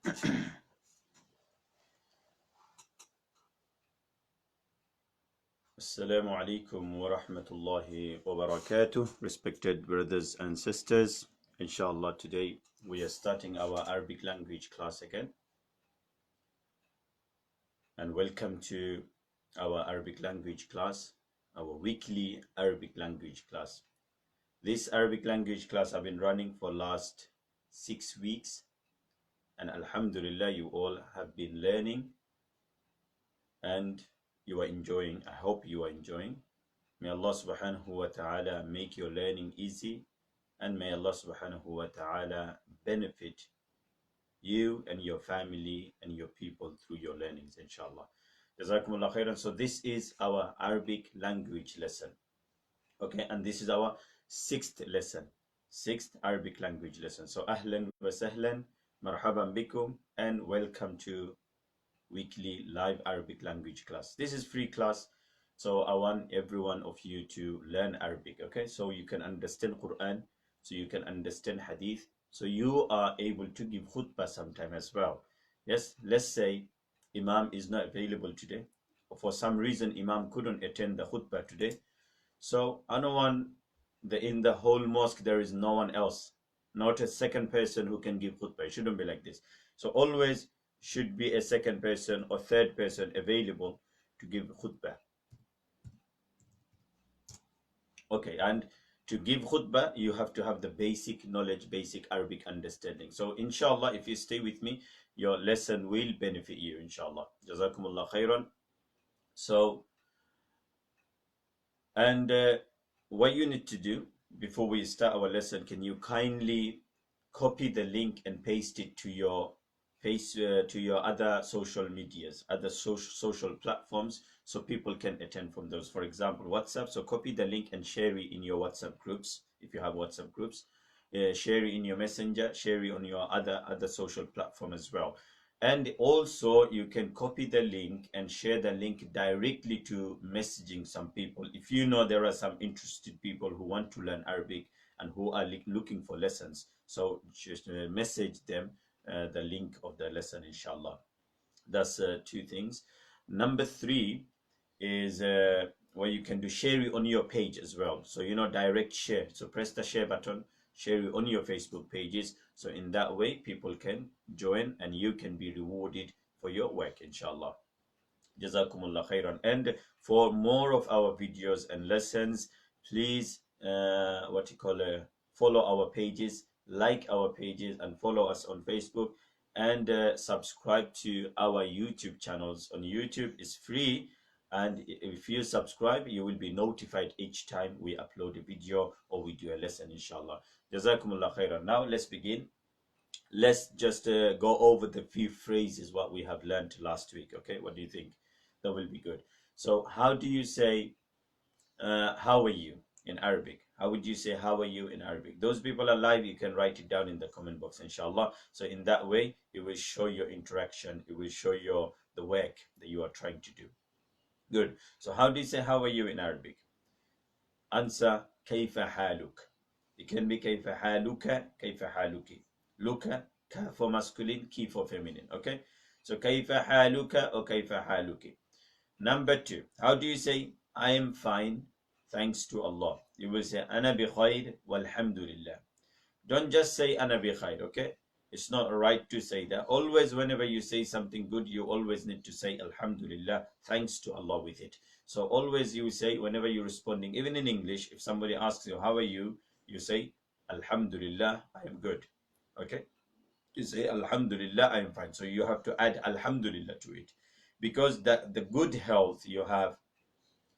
Assalamu alaikum wa rahmatullahi wa barakatuh, respected brothers and sisters. Inshallah, today we are starting our Arabic language class again. And welcome to our Arabic language class, our weekly Arabic language class. This Arabic language class I've been running for last 6 weeks. And Alhamdulillah, you all have been learning and you are enjoying. I hope you are enjoying. May Allah subhanahu wa ta'ala make your learning easy, and may Allah subhanahu wa ta'ala benefit you and your family and your people through your learnings, inshallah. Jazakumullah khairan. So this is our Arabic language lesson. Okay, and this is our 6th lesson, 6th Arabic language lesson. So ahlan wa sahlan, marhaban bikum, and welcome to weekly live Arabic language class. This is free class, so I want every one of you to learn Arabic, okay? So you can understand Quran, so you can understand Hadith, so you are able to give khutbah sometime as well. Yes, let's say Imam is not available today, or for some reason Imam couldn't attend the khutbah today. So in the whole mosque there is no one else, not a second person who can give khutbah. It shouldn't be like this. So always should be a second person or third person available to give khutbah. Okay, and to give khutbah, you have to have the basic knowledge, basic Arabic understanding. So inshallah, if you stay with me, your lesson will benefit you, inshallah. Jazakumullah khairan. So, and what you need to do before we start our lesson, can you kindly copy the link and paste it to your to your other social medias, other social platforms, so people can attend from those. For example, WhatsApp. So copy the link and share it in your WhatsApp groups if you have WhatsApp groups. Share it in your Messenger. Share it on your other social platform as well. And also you can copy the link and share the link directly to messaging some people. If you know there are some interested people who want to learn Arabic and who are looking for lessons, so just message them the link of the lesson, inshallah. That's 2 things. Number 3 is what you can do, share it on your page as well. So direct share. So press the share button, share it on your Facebook pages. So in that way, people can join and you can be rewarded for your work, inshallah. Jazakumullah khairan. And for more of our videos and lessons, please follow our pages, like our pages, and follow us on Facebook, and subscribe to our YouTube channels. On YouTube is free, and if you subscribe, you will be notified each time we upload a video or we do a lesson, inshallah. Jazakumullah khairan. Now let's begin. Let's just go over the few phrases what we have learned last week. Okay, what do you think? That will be good. So how do you say how are you in Arabic? How would you say how are you in Arabic? Those people are live, you can write it down in the comment box, inshallah. So in that way, it will show your interaction, it will show your the work that you are trying to do. Good. So how do you say how are you in Arabic? Answer kayfa haluk. It can be kayfa haluka, kayfa haluki. Luka, ka for masculine, ki for feminine. Okay? So kayfa haluka or kayfa haluki. Number 2, how do you say I am fine, thanks to Allah? You will say ana bi khair walhamdulillah. Don't just say ana bi khair, okay? It's not right to say that. Always whenever you say something good, you always need to say alhamdulillah, thanks to Allah with it. So always you say, whenever you're responding, even in English, if somebody asks you how are you, you say alhamdulillah, I am good. Okay? You say alhamdulillah, I am fine. So you have to add alhamdulillah to it, because the good health you have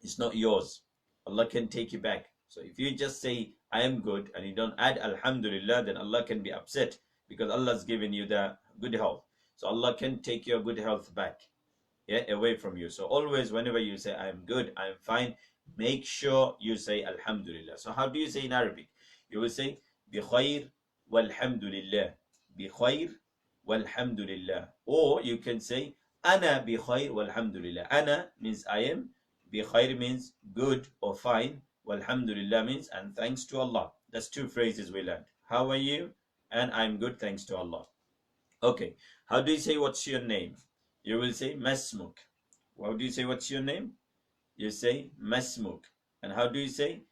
is not yours. Allah can take you back. So if you just say I am good and you don't add alhamdulillah, then Allah can be upset, because Allah has given you the good health. So Allah can take your good health back, away from you. So always whenever you say I am good, I am fine, make sure you say alhamdulillah. So how do you say in Arabic? You will say bi khair walhamdulillah, bi khair walhamdulillah. Or you can say ana bi khair walhamdulillah. Ana means I am, bi khair means good or fine, walhamdulillah means and thanks to Allah. That's 2 phrases we learned. How are you? And I'm good, thanks to Allah. Okay. How do you say what's your name? You will say masmuk. How do you say what's your name? You say masmuk. And how do you say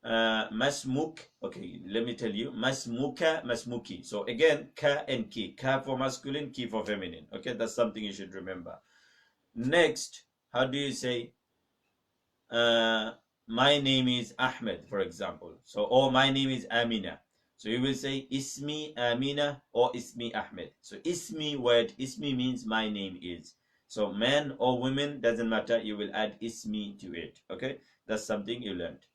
masmuk? Okay, let me tell you. Masmuka, masmuki. So again, ka and ki. Ka for masculine, ki for feminine. Okay, that's something you should remember. Next, how do you say uh, my name is Ahmed, for example. So, or my name is Amina. So you will say Ismi Amina or Ismi Ahmed. So Ismi word, Ismi means my name is. So man or women, doesn't matter, you will add Ismi to it. Okay, that's something you learned.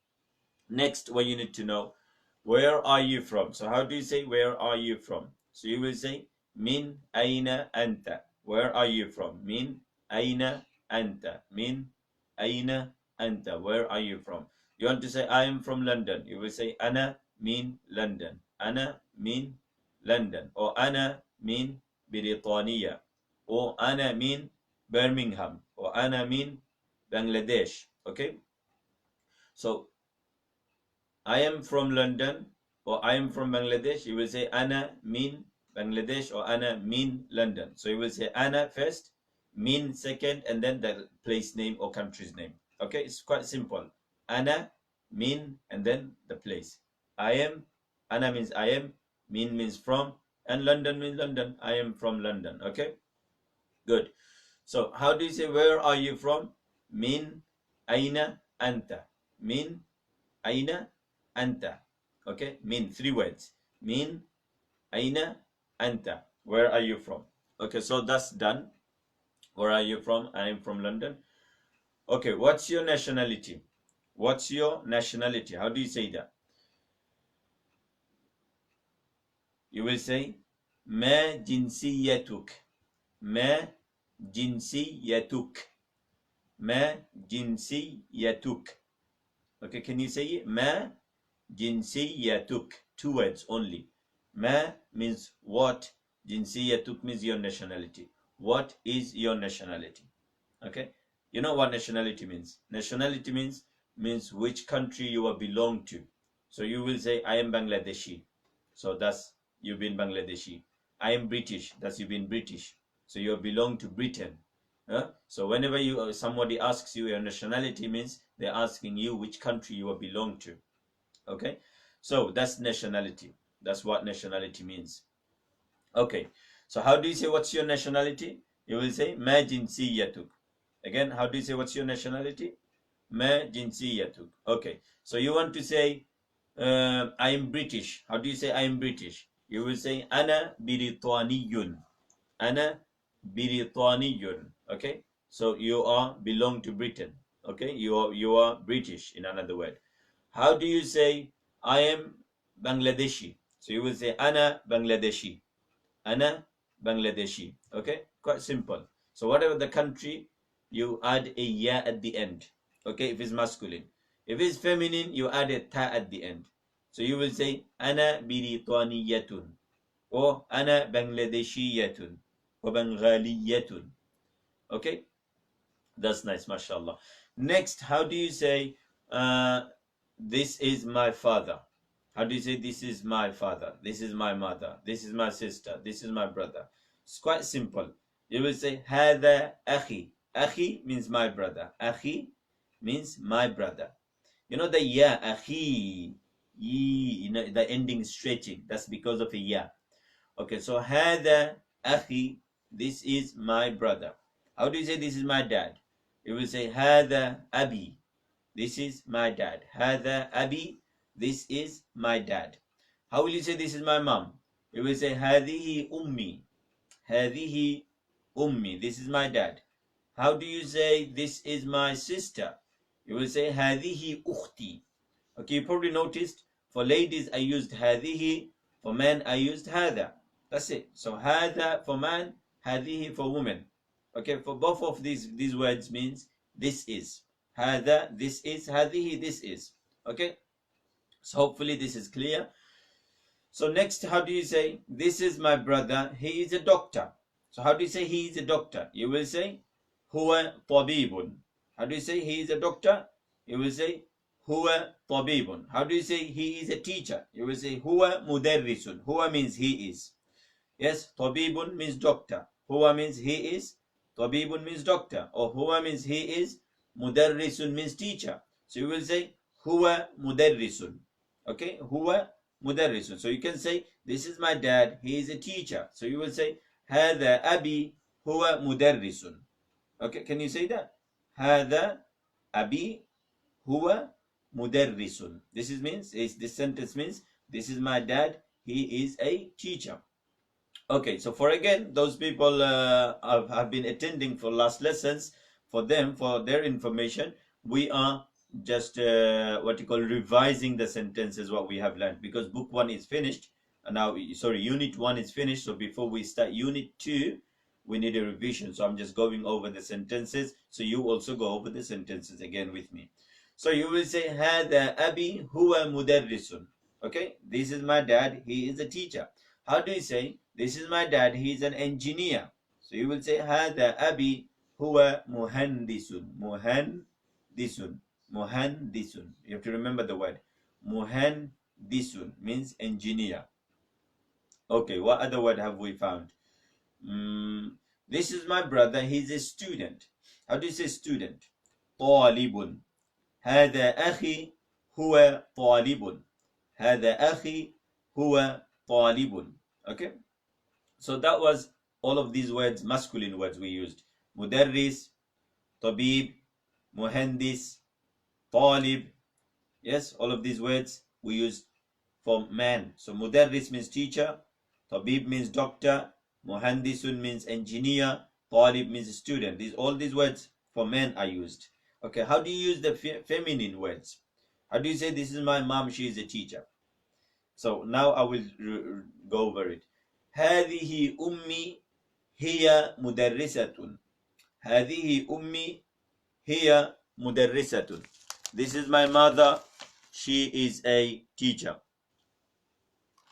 Next, what you need to know, where are you from? So how do you say where are you from? So you will say Min Aina Anta. Where are you from? Min Aina Anta. Min Aina Anta. Where are you from? You want to say I am from London. You will say Ana min London. Ana min London. Or Ana min Britania. Or Ana min Birmingham. Or Ana min Bangladesh. Okay? So I am from London or I am from Bangladesh, you will say Ana min Bangladesh or Ana min London. So you will say Ana first, min second, and then the place name or country's name. Okay, it's quite simple. Ana, min, and then the place. I am, Ana means I am, min means from, and London means London. I am from London. Okay, good. So how do you say where are you from? Min, Aina, Anta. Min, Aina, Anta. Okay, min, three words. Min, Aina, Anta. Where are you from? Okay, so that's done. Where are you from? I am from London. Okay, what's your nationality? What's your nationality? How do you say that? You will say ما جنسيتك. ما جنسيتك. ما جنسيتك. Okay, can you say it? ما جنسيتك. Two words only. Ma means what. Jinsiyatuk means your nationality. What is your nationality? Okay. You know what nationality means? Nationality means which country you belong to. So you will say, I am Bangladeshi. So that's you've been Bangladeshi. I am British. That's you've been British. So you belong to Britain. So whenever you somebody asks you your nationality means they're asking you which country you belong to. Okay. So that's nationality. That's what nationality means. Okay. So how do you say what's your nationality? You will say ma jinsiyatuk. Again, how do you say what's your nationality? Ma jinsiyatuk. Okay. So you want to say I am British. How do you say I am British? You will say ana Britanniyun. Ana Britanniyun. Okay. So you are belong to Britain. Okay. You are British in another word. How do you say I am Bangladeshi? So you will say Ana Bangladeshi. Ana Bangladeshi. Okay, quite simple. So whatever the country, you add a ya at the end. Okay, if it's masculine. If it's feminine, you add a ta at the end. So you will say Ana Britanniyatun or Ana Bangladeshiyatun or Bengaliyatun. Okay, that's nice, mashallah. Next, how do you say this is my father? How do you say this is my father? This is my mother. This is my sister. This is my brother. It's quite simple. You will say هذا أخي. أخي means my brother. أخي means my brother. You know the ya أخي. You know the ending is stretching. That's because of a ya. Okay, so هذا أخي. This is my brother. How do you say this is my dad? You will say هذا أبي. This is my dad. هذا أبي. This is my dad. How will you say this is my mom? You will say هذه أمي. هذه أمي. This is my dad. How do you say this is my sister? You will say هذه أختي. Okay, you probably noticed for ladies I used هذه, for men I used هذا. That's it. So هذا for man, هذه for woman. Okay, for both of these words means this is. هذا, this is. هذه, this is. Okay, so hopefully this is clear. So next, how do you say this is my brother? He is a doctor. So how do you say he is a doctor? You will say هو طبيب. How do you say he is a doctor? You will say هو طبيب. How do you say he is a teacher? You will say هو مدرس. هو means he is. Yes, طبيب means doctor. هو means he is. طبيب means doctor. Or هو means he is. مدرس means teacher. So you will say هو مدرس. Okay, هو مدرس. So you can say this is my dad. He is a teacher. So you will say هذا أبي هو مدرس. Okay, can you say that? هذا أبي هو مدرس. This sentence means this is my dad. He is a teacher. Okay, so for again, those people have been attending for last lessons, for them, for their information, we are just what you call revising the sentences, what we have learned, because book one is finished. Now, sorry, unit one is finished. So before we start unit two, we need a revision. So I'm just going over the sentences. So you also go over the sentences again with me. So you will say, هذا أبي هو مدرس. Okay, this is my dad. He is a teacher. How do you say, this is my dad, he is an engineer? So you will say, هذا أبي هو مهندس. مهندس. مهندس. You have to remember the word. مهندس means engineer. Okay, what other word have we found? This is my brother, he's a student. How do you say student? طالب. هذا أخي هو طالب. هذا أخي هو طالب. Okay, so that was all of these words, masculine words we used. مدرس, طبيب, مهندس, طالب. Yes, all of these words we use for man. So مدرس means teacher, طبيب means doctor, مهندس means engineer, طالب means student. All these words for men are used. Okay, how do you use the feminine words? How do you say, this is my mom, she is a teacher? So now I will go over it. هذه أمي هي مدرسة. هذه أمي هي مدرسة. This is my mother. She is a teacher.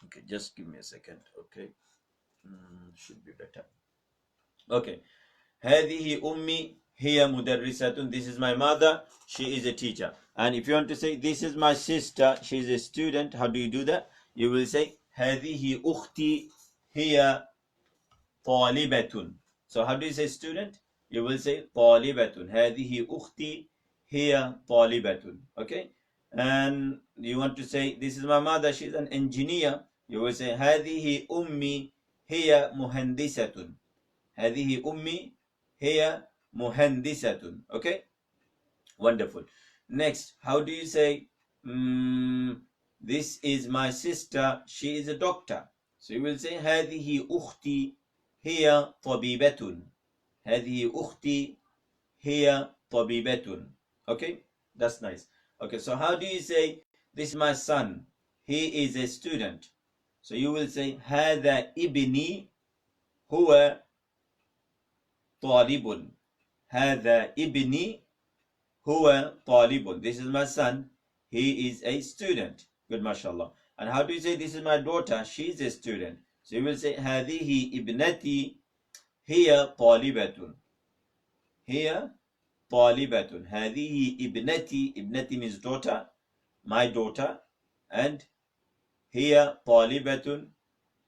Okay, just give me a second. Okay, should be better. Okay, هذه أمي هي مدرسة. This is my mother. She is a teacher. And if you want to say, this is my sister, she is a student, how do you do that? You will say, هذه أختي هي طالبة. So how do you say student? You will say طالبة. هذه أختي هي طالبة. Okay? And you want to say, this is my mother, she's an engineer. You will say هذه أمي هي مهندسة. هذه أمي هي مهندسة. Okay? Wonderful. Next, how do you say, this is my sister, she is a doctor. So you will say هذه أختي هي طبيبة. هذه أختي هي طبيبة. Okay, that's nice. Okay, so how do you say, this is my son, he is a student? So you will say هذا ابني هو طالب. هذا ابني هو طالب. This is my son, he is a student. Good, mashallah. And how do you say, this is my daughter, she is a student? So you will say هذه ابنتي هي طالبة. هي طالبة. هذه ابنتي. ابنتي means daughter, my daughter. And هي طالبة,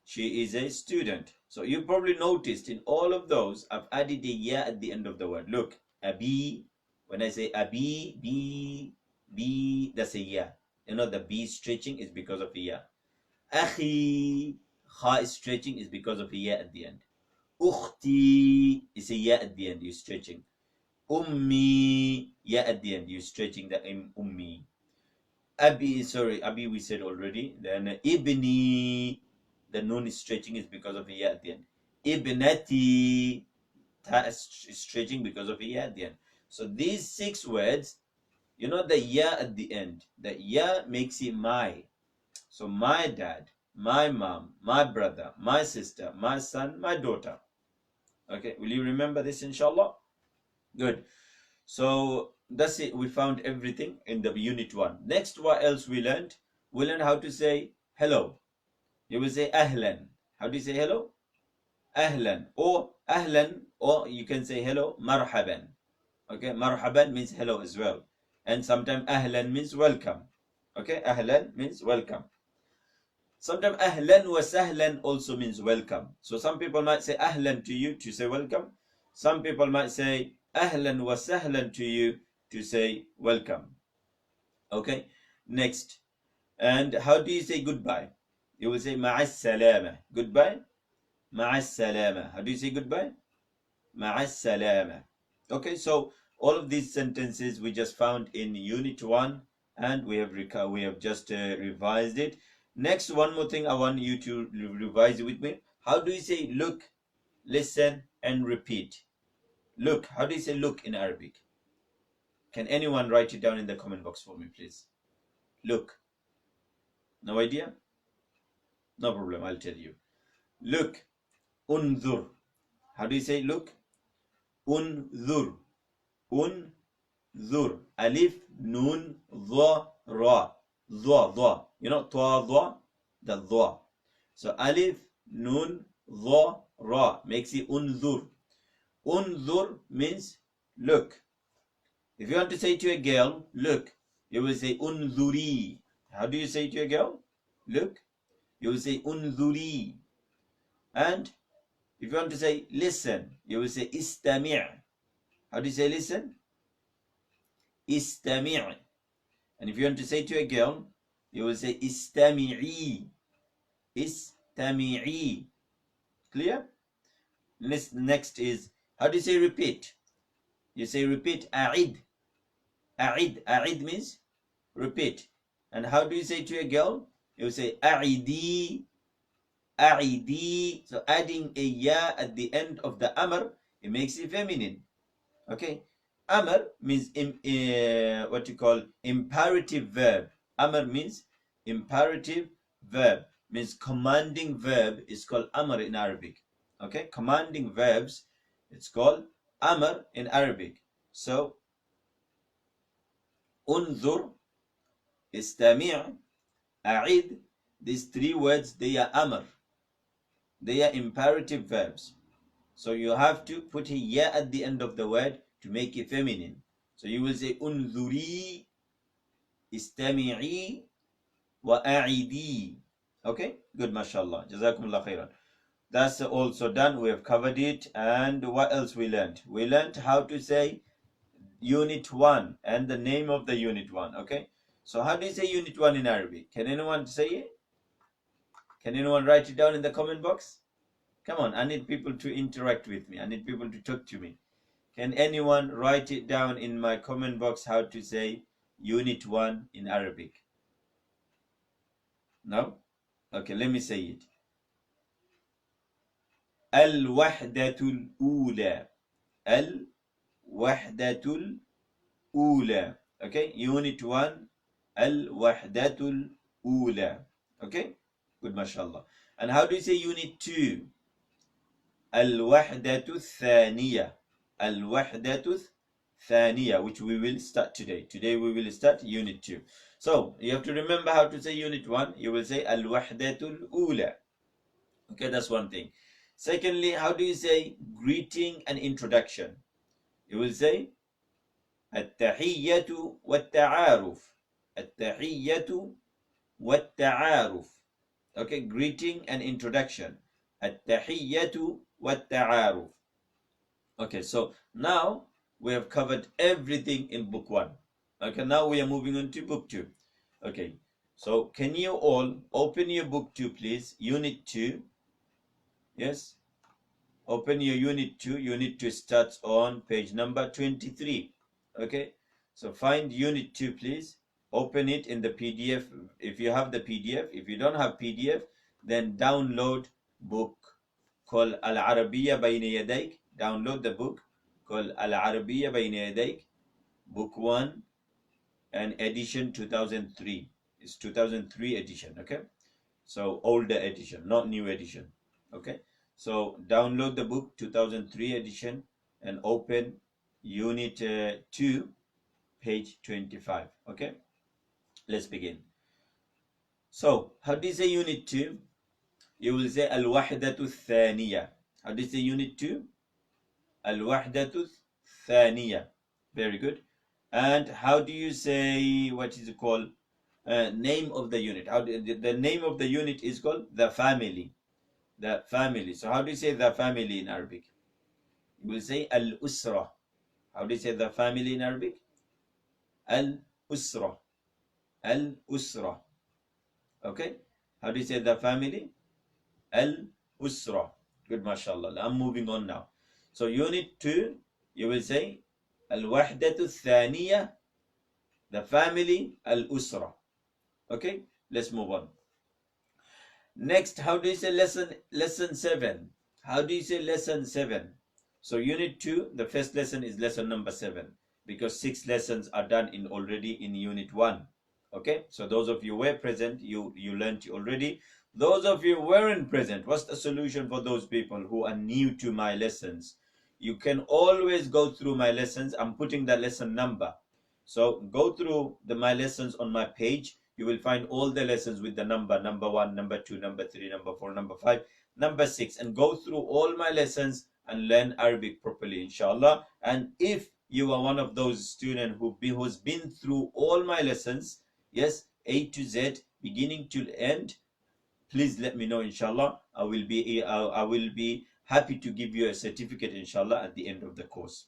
she is a student. So you probably noticed in all of those, I've added a ya at the end of the word. Look, abi. When I say abi, b, that's a ya. You know, the b stretching is because of a ya. Akhi, kha stretching is because of a ya at the end. Ukhti is a ya at the end, you're stretching. Ummi, ya at the end, you're stretching the ummi. Abi we said already. Then ibni, the noon is stretching is because of a ya at the end. Ibnati, ta is stretching because of a ya at the end. So these 6 words, you know the ya at the end. The ya makes it my. So my dad, my mom, my brother, my sister, my son, my daughter. Okay, will you remember this, inshallah? Good. So that's it. We found everything in the unit 1. Next, what else we learned? We learned how to say hello. You will say ahlan. How do you say hello? Ahlan. Or ahlan, or you can say hello, marhaban. Okay, marhaban means hello as well. And sometimes ahlan means welcome. Okay, ahlan means welcome. Sometimes ahlan wa sahlan also means welcome. So some people might say ahlan to you to say welcome. Some people might say ahlan wa sahlan to you to say welcome. Okay, next. And how do you say goodbye? You will say ma'as salama. Goodbye. Ma'as salama. How do you say goodbye? Ma'as salama. Okay, so all of these sentences we just found in Unit 1, and we have just revised it. Next, one more thing I want you to revise with me. How do you say look, listen, and repeat? Look. How do you say look in Arabic? Can anyone write it down in the comment box for me, please? Look. No idea? No problem, I'll tell you. Look. Unzur. How do you say look? Unzur. Unzur. Alif, nun, dha, ra. Dha, dha. You know, twa, dha, the dha. So alif, nun, dha, ra makes it unzur. Unzur means look. If you want to say to a girl, look, you will say unzuri. How do you say to a girl? Look. You will say unzuri. And if you want to say listen, you will say istami'. How do you say listen? Istami'. And if you want to say to a girl, you will say istami'i. Istami'i. Clear? Next is, how do you say repeat? You say repeat, a'id. A'id. A'id means repeat. And how do you say to a girl? You say a'idi. A'idi. So adding a ya at the end of the amr, it makes it feminine. Okay. Amr means what you call imperative verb. Amr means imperative verb, means commanding verb is called amr in Arabic. Okay, commanding verbs, it's called amr in Arabic. So unzur, istami', a'id, these three words, they are amr. They are imperative verbs. So you have to put a ya at the end of the word to make it feminine. So you will say unzuri, istami'i, wa a'idi. Okay, good, mashallah. Jazakumullah khairan. That's also done. We have covered it. And what else we learned? We learned how to say Unit 1 and the name of the Unit 1. Okay, so how do you say Unit 1 in Arabic? Can anyone say it? Can anyone write it down in the comment box? Come on, I need people to interact with me. I need people to talk to me. Can anyone write it down in my comment box how to say Unit 1 in Arabic? No? Okay, let me say it. Al-Wahdatul Ula. Al-Wahdatul Ula. Okay, Unit 1. Al-Wahdatul Ula. Okay, good, mashallah. And how do you say Unit 2? Al-Wahdatul Thaniya. Al-Wahdatul Thaniya, which we will start today. Today we will start Unit 2. So you have to remember how to say Unit 1. You will say Al-Wahdatul Ula. Okay, that's one thing. Secondly, how do you say greeting and introduction? You will say At-Tahiyyatu wat-Ta'aruf. At-Tahiyyatu wat-Ta'aruf. Okay, greeting and introduction. At-Tahiyyatu wat-Ta'aruf. Okay, so now we have covered everything in book 1. Okay, now we are moving on to book 2. Okay, so can you all open your book 2, please? Unit 2. Yes, open your Unit 2. Unit 2 starts on page number 23. Okay, so find Unit 2, please. Open it in the PDF if you have the PDF. If you don't have PDF, then download book called Al-Arabiyya Bayna Yadayk. Download the book called Al-Arabiyya Bayna Yadayk, book 1 and edition 2003. It's 2003 edition, okay? So older edition, not new edition, okay? So download the book 2003 edition and open Unit 2, page 25, okay? Let's begin. So how do you say Unit 2? You will say Al-Wahdatu Thaniya. How do you say Unit 2? Al-Wahdatu Thaniya. Very good. And how do you say, what is it called? name of the unit. The name of the unit is called the family. The family. So how do you say the family in Arabic? You will say al-usra. How do you say the family in Arabic? Al-usra. Al-usra. Okay? How do you say the family? Al-usra. Good, mashallah. I'm moving on now. So unit 2, you will say al-wahdatu thaniya, the family, al-usra. Okay? Let's move on. Next, how do you say lesson 7? How do you say lesson 7? So unit 2, the first lesson is lesson number 7, because 6 lessons are done already in unit 1. Okay, so those of you who were present, you learned already. Those of you who weren't present, what's the solution for those people who are new to my lessons? You can always go through my lessons. I'm putting the lesson number. So go through my lessons on my page. You will find all the lessons with the number 1, number 2, number 3, number 4, number 5, number 6, and go through all my lessons and learn Arabic properly, inshallah. And if you are one of those students who's been through all my lessons, yes, A to Z, beginning to end, please let me know, inshallah. I will be happy to give you a certificate, inshallah, at the end of the course.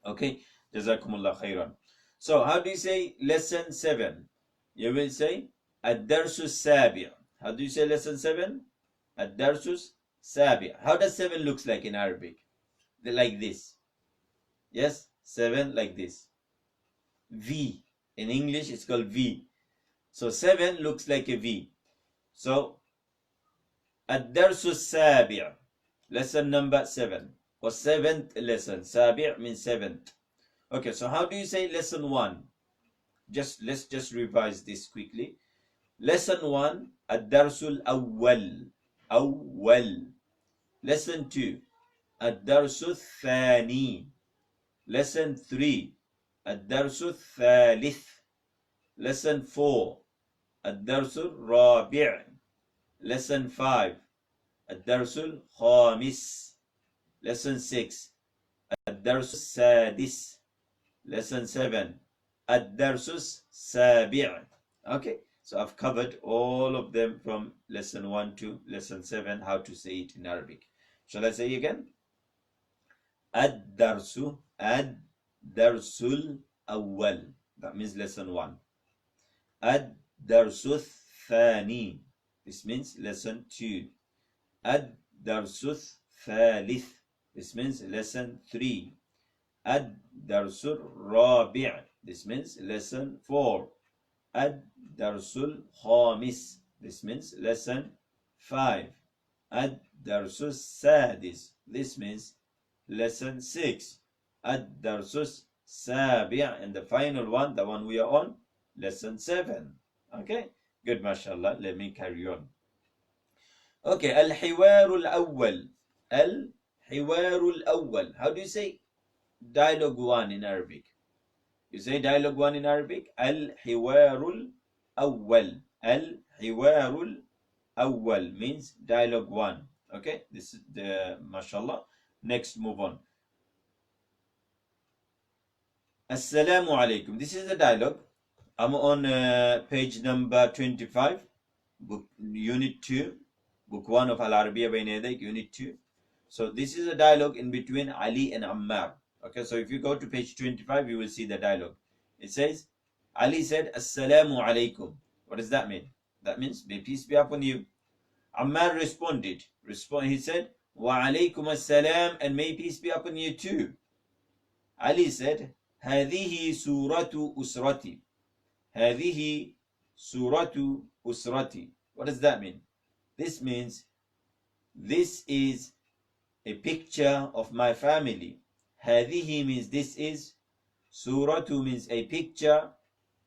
Okay, jazakumullah khairan. So how do you say lesson 7? You will say ad-darsu sabi'. How do you say lesson 7? Ad-darsu sabi'. How does 7 looks like in Arabic? Like this. Yes, 7 like this. V. In English it's called V. So 7 looks like a V. So ad-darsu sabi'. Lesson number 7. Or 7th lesson. Sabi' means 7th. Okay, so how do you say lesson 1? Let's just revise this quickly. Lesson 1, ad-darsul awwal. Awwal. Lesson 2, ad-darsul thani. Lesson 3, ad-darsul thalith. Lesson 4, ad-darsul rabi'. Lesson 5, ad-darsul khamis. Lesson 6, ad-darsul sadis. Lesson 7, ad-darsus sabi'. Okay, so I've covered all of them from lesson 1 to lesson 7, how to say it in Arabic. Shall I say again? Ad-darsu, ad-darsul awwal. That means lesson 1. Ad-darsu thani. This means lesson 2. Ad-darsu thalith. This means lesson 3. Ad-darsul rabi'. This means lesson 4. Ad-darsul khamis. This means lesson 5. Ad-darsul sadis. This means lesson 6. Ad-darsul sabi'. And the final one, the one we are on, lesson 7. Okay, good, mashallah. Let me carry on. Okay, al-hiwarul awwal. Al-hiwarul awwal. How do you say dialogue 1 in Arabic? You say dialogue 1 in Arabic, al-hiwarul awwal. Al-hiwarul awwal means dialogue 1. Okay, this is the mashallah. Next, move on. Assalamu alaikum. This is the dialogue. I'm on page number 25, book unit 2, book 1 of Al-Arabiya Bayna Yadayk, unit 2. So this is a dialogue in between Ali and Ammar. Okay, so if you go to page 25, you will see the dialogue. It says, Ali said, Assalamu alaikum. What does that mean? That means, may peace be upon you. Ammar responded. He said, Wa alaikum assalam, and may peace be upon you too. Ali said, Hadihi suratu usrati. Hadihi suratu usrati. What does that mean? This means, this is a picture of my family. Hadihi means this is, suratu means a picture,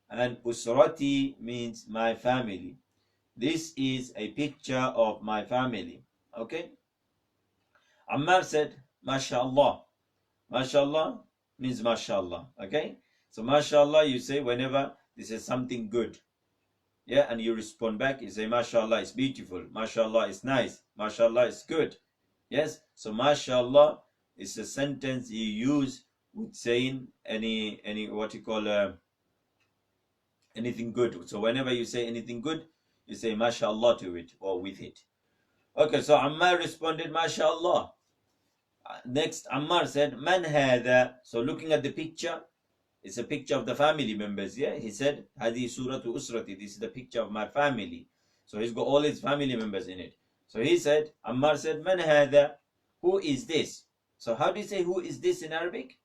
and usrati means my family. This is a picture of my family. Okay? Ammar said, MashaAllah. MashaAllah means MashaAllah. Okay? So MashaAllah you say whenever this is something good. Yeah, and you respond back, you say MashaAllah is beautiful. MashaAllah is nice. MashaAllah is good. Yes? So MashaAllah is a sentence you use with saying any what you call a anything good. So whenever you say anything good, you say mashallah to it or with it. Okay, so Ammar responded, mashallah. Next, Ammar said, man hadha. So looking at the picture, it's a picture of the family members. Yeah, he said, Hadi suratu usrati. This is the picture of my family. So he's got all his family members in it. So he said, Ammar said, man hadha. Who is this? So how do you say who is this in Arabic?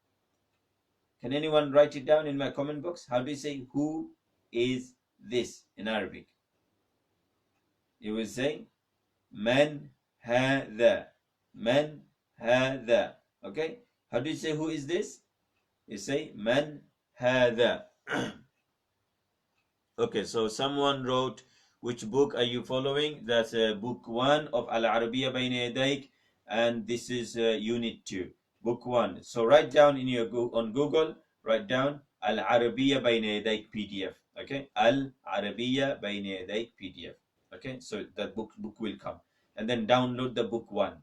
Can anyone write it down in my comment box? How do you say who is this in Arabic? You will say man hadha. Man hadha. Okay? How do you say who is this? You say man hadha. Okay, so someone wrote, which book are you following? That's book 1 of Al-Arabiya Bayna Yadayk, and this is unit 2, book 1. So write down in your on Google, write down Al-Arabiya Bayna Yadayk PDF. Okay, Al-Arabiya Bayna Yadayk PDF. Okay, so that book will come, and then download the book 1.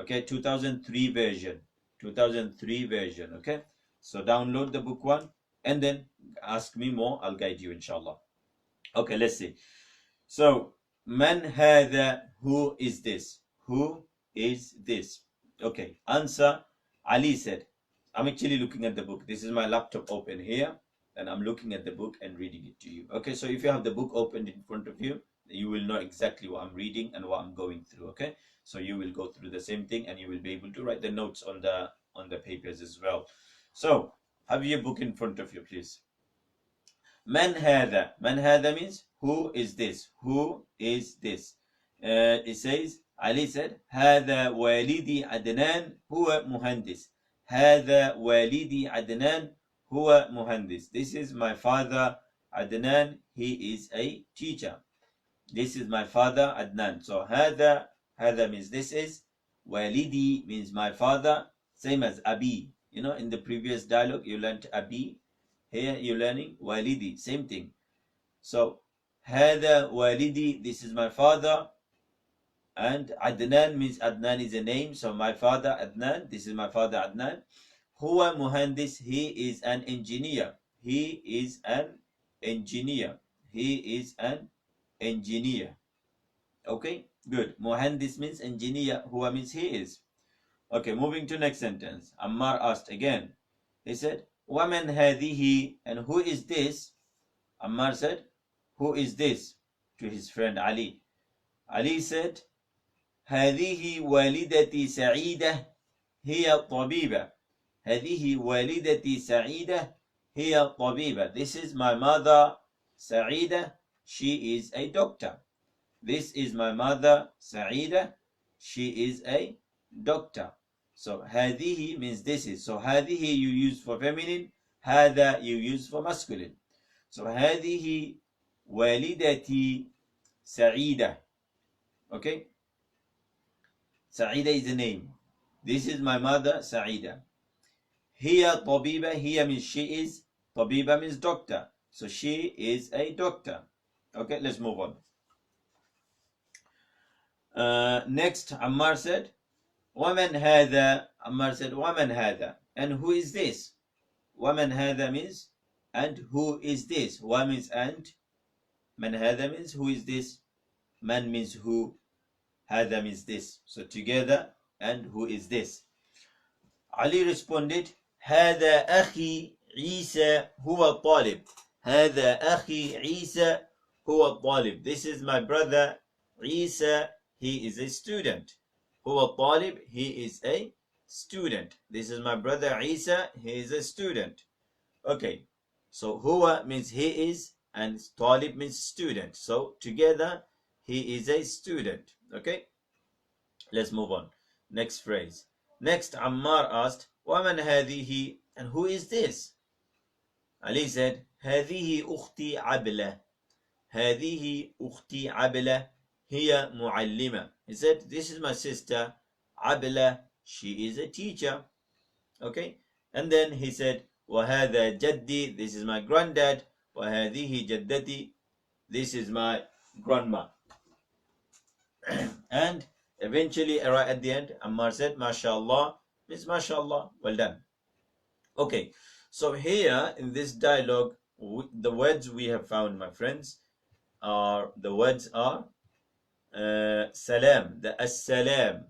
Okay, 2003 version. 2003 version. Okay, so download the book 1 and then ask me more. I'll guide you, inshallah. Okay, let's see. So, man hadha, who is this? Who is this? Okay, answer. Ali said, I'm actually looking at the book. This is my laptop open here, and I'm looking at the book and reading it to you. Okay, so if you have the book opened in front of you, you will know exactly what I'm reading and what I'm going through. Okay, so you will go through the same thing, and you will be able to write the notes on the papers as well. So, have your book in front of you, please. Man hadha. Man hadha means who is this? Who is this? It says, Ali said, هذا والدي عدنان هو مهندس. هذا والدي عدنان هو مهندس. This is my father Adnan. He is a teacher. This is my father Adnan. So هذا means this is. Walidi means my father. Same as Abi. You know, in the previous dialogue you learned Abi. Here you're learning walidi, same thing. So, hada walidi, this is my father. And Adnan means Adnan is a name. So, my father Adnan, this is my father Adnan. Huwa muhandis, he is an engineer. He is an engineer. He is an engineer. Okay, good. Muhandis means engineer. Huwa means he is. Okay, moving to next sentence. Ammar asked again. He said, وَمَنْ هَذِهِ, and who is this? Ammar said, who is this? To his friend Ali. Ali said, هذه والدتي سعيدة هي طبيبة. هذه والدتي سعيدة هي طبيبة. This is my mother Saida. She is a doctor. This is my mother Saida. She is a doctor. So هذه means this is. So هذه you use for feminine, هذا you use for masculine. So هذه والدتي سعيدة. Okay? Saida is a name. This is my mother Saida. هي طبيبة. هي means she is. طبيبة means doctor. So she is a doctor. Okay, let's move on. Next, Ammar said, وَمَنْ هَذَا. Ammar said, وَمَنْ هَذَا. And who is this? وَمَنْ هَذَا means, and who is this? Wa means and. Man هَذَا means who is this? Man means who. هَذَا means this. So together, and who is this? Ali responded, هَذَا أَخِي عِيسَى هُوَ طَالِب. هَذَا أَخِي عِيسَى هُوَ طَالِب. This is my brother Isa. He is a student. هو طالب, he is a student. This is my brother Isa, he is a student. Okay, so huwa means he is, and talib means student. So together, he is a student. Okay, let's move on. Next phrase. Next, Ammar asked, وَمَنْ هَذِهِ, and who is this? Ali said, هَذِهِ أُخْتِي عَبْلَةٌ. هَذِهِ أُخْتِي عَبْلَةٌ هي معلمة. He said, this is my sister Abla. She is a teacher. Okay, and then he said, وهذا جدي. This is my granddad. وهذه جدتي. This is my grandma. And eventually, right at the end, Ammar said, MashaAllah, means MashaAllah, well done. Okay, so here in this dialogue, the words we have found, my friends, are the words are salam, the as-salam.